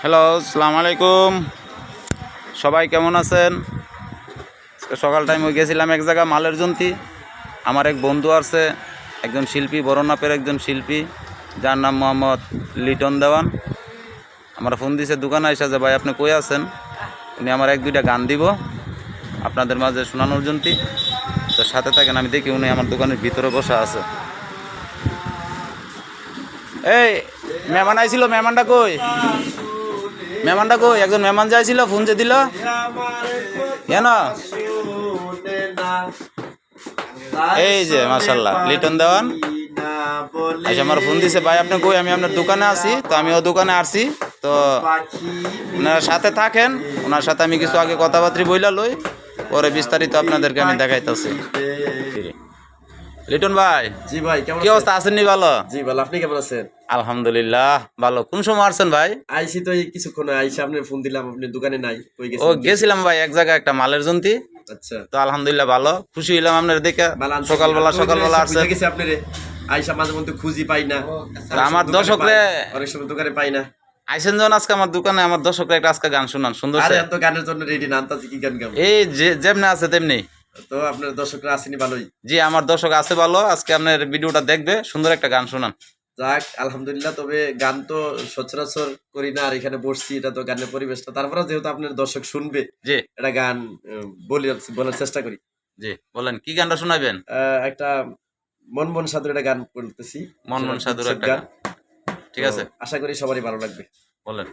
Hello, আসসালামু আলাইকুম। সবাই কেমন আছেন? সকাল টাইম হয়ে গেছিলাম এক জায়গা মালের জন্তি। আমার এক বন্ধু আছে, একজন শিল্পী, বড়নাপের একজন শিল্পী, যার নাম মোহাম্মদ লিটন দেওয়ান। আমার ফোন দিছে দোকানে এসে যে ভাই আপনি কই আছেন, উনি আমার এক দুইটা গান দিব আপনাদের মাঝে শোনানোর জন্তি। তো সাথে থাকেন, আমি দেখি উনি আমার দোকানের ভিতরে বসা আছে। এই মেহমান আইছিল, মেহমানটা কই? মেহমানটা কই? একজন মেহমান যাইছিল, ফোন যে দিল কেন? এই যে মাশাআল্লাহ লিটন দেওয়ান আচ্ছা আমার ফোন দিছে, ভাই আপনি কই? আমি আপনার দোকানে আছি। তো আমিও দোকানে আসছি। তো ওনার সাথে থাকেন, ওনার সাথে আমি কিছু আগে কথাবার্তা বইলা লই, পরে বিস্তারিত আপনাদেরকে আমি দেখাইতেছি। লিটন ভাই। জি ভাই, কেমন কি অবস্থা আছেন? ভালো? জি ভালো, আপনি কেমন আছেন? আলহামদুলিল্লাহ ভালো। কোন সময় আসছেন ভাই? আইসি তো এই কিছুক্ষণ আইসি, আপনার ফোন দিলাম, আপনি দোকানে নাই, কই ও গেছেন? গেছিলাম ভাই এক জায়গায় একটা মালের জন্তি। আচ্ছা, তো আলহামদুলিল্লাহ ভালো, খুশি হইলাম আপনার দেখে। সকালবেলা আসছেন। গেছি আপনার আইসা মাঝে মধ্যে খুঁজি পাই না, আমার দর্শকরে অনেক সময় দোকানে পাই না। আইসেন যখন আজকে আমার দোকানে, আমার দর্শকরা একটা আজকে গান শুনান সুন্দর। আরে এত গানের জন্য রেডি না, আনতাছি কি গান গাবো? এই যে যেমনি আছে তেমনি। তো আপনার দর্শকরা আসেনি ভালোই? জি আমার দর্শক আছে ভালো, আজকে আপনার ভিডিওটা দেখবে, সুন্দর একটা গান শুনান। যাক আলহামদুলিল্লাহ। তবে গান তো সচরাচর করি না, আর এখানে বসছি, এটা তো গানের পরিবেশটা, তারপরে যেহেতু আপনার দর্শক শুনবে, জি এটা গান বলার চেষ্টা করি। জি বলেন, কি গানটা শোনাবেন? একটা মন মন সাধুর একটা গান বলতেছি, মন মন সাধুর একটা গান। ঠিক আছে, আশা করি সবারই ভালো লাগবে। বলেন।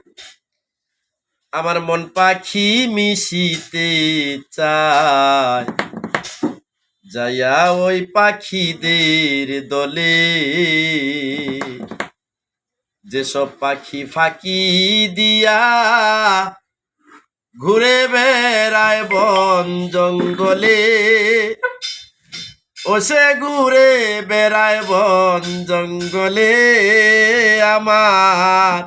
আমার মন পাখি মিশিতে চায়, যাইয়া ওই পাখিদের দলে, যেসব পাখি ফাঁকি দিয়া ঘুরে বেড়ায় বন জঙ্গলে, ও সে ঘুরে বেড়ায় বন জঙ্গলে, আমার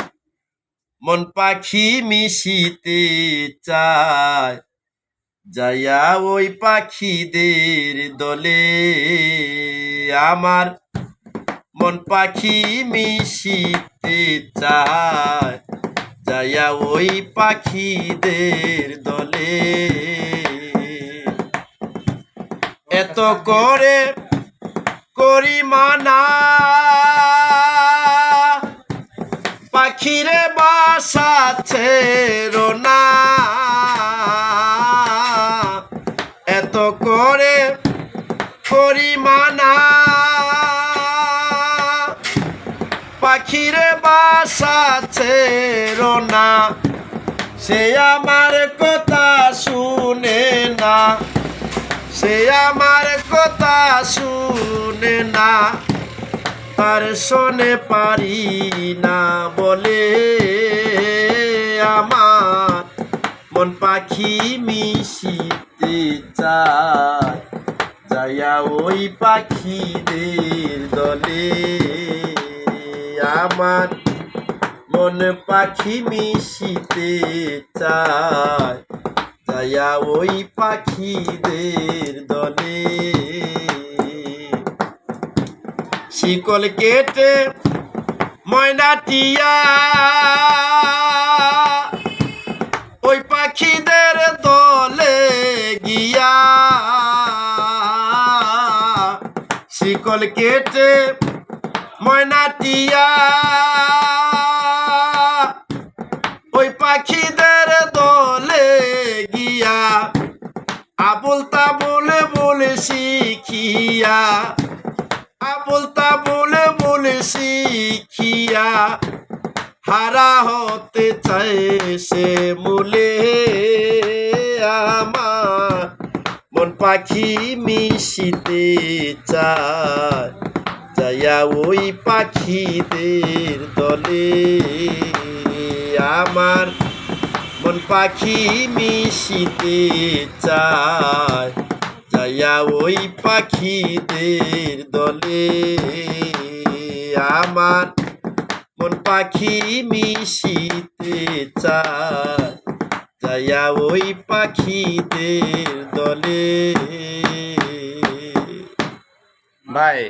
মন পাখি মিশিতে চায়, যাইয়া ওই পাখিদের দলে, আমার মন পাখি মিশিতে চায়, যাইয়া ওই পাখিদের দলে, এত করে করি মানা পাখিরে বাসাছে রোনা, এত করে করি মানা পাখিরে বাসাছে রোনা, সে আমার কথা শুনে না, সে আমার কথা শুনে না, তার শোনে পারি না বলে, আমার মন পাখি মিশিতে চায়, যাইয়া ওই পাখিদের দলে, আমার মন পাখি মিশিতে চায়, যাইয়া ওই পাখিদের দলে, শিকল কেটে ময়নাটিয়া ওই পাখিদের দলে গিয়া, শিকল কেটে ময়নাটিয়া ওই পাখিদের দলে গিয়া, আবুল তাবুল বলে শিখিয়া, আবুল তাবুল বলে শিখিয়া, হারা হতে চায় সে মূলে, আমার মন পাখি মিশিতে চায়, যাইয়া ওই পাখিদের দলে, আমার মন পাখি মিশিতে চায়, যাইয়া ওই পাখিদের দলে, আমার মন পাখি মিশিতে চায়, যাইয়া ওই পাখিদের দলে। ভাই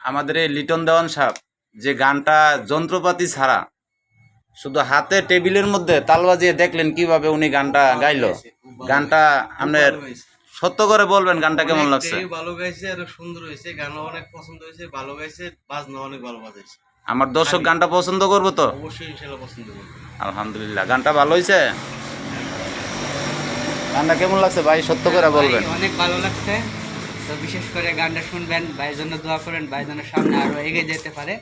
আমাদের এই লিটন দেওয়ান সাহেব যে গানটা যন্ত্রপাতি ছাড়া শুধু হাতে টেবিলের মধ্যে তাল বাজিয়ে দেখলেন কিভাবে উনি গানটা গাইলো। গানটা আপনার সত্য করে বলবেন গানটা কেমন লাগছে? ভালো গাইছে আর সুন্দর হয়েছে, গানও অনেক পছন্দ হয়েছে, ভালো গাইছে, বাজনা অনেক ভালো বাজাইছে। আমার দর্শক গানটা পছন্দ করবো তো? অবশ্যই ইনশাআল্লাহ পছন্দ করবে। আলহামদুলিল্লাহ, গানটা ভালো হয়েছে। গানটা কেমন লাগছে ভাই সত্য করে বলবেন? ভাই, অনেক ভালো লাগছে। তো বিশেষ করে গানটা শুনবেন, ভাইয়ের জন্য দোয়া করেন, ভাই যেন সামনে আরো এগিয়ে যেতে পারে।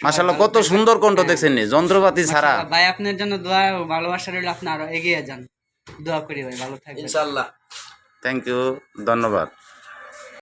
মাশাআল্লাহ, কত সুন্দর কণ্ঠ দেখছেন নি, যন্ত্রপাতি ছাড়া। মাশাআল্লাহ, ভাই আপনার জন্য দোয়া ও ভালোবাসা রইল, আপনি আরো এগিয়ে যান, দোয়া করি ভাই, ভালো থাকবেন ইনশাআল্লাহ। থ্যাংক ইউ, ধন্যবাদ।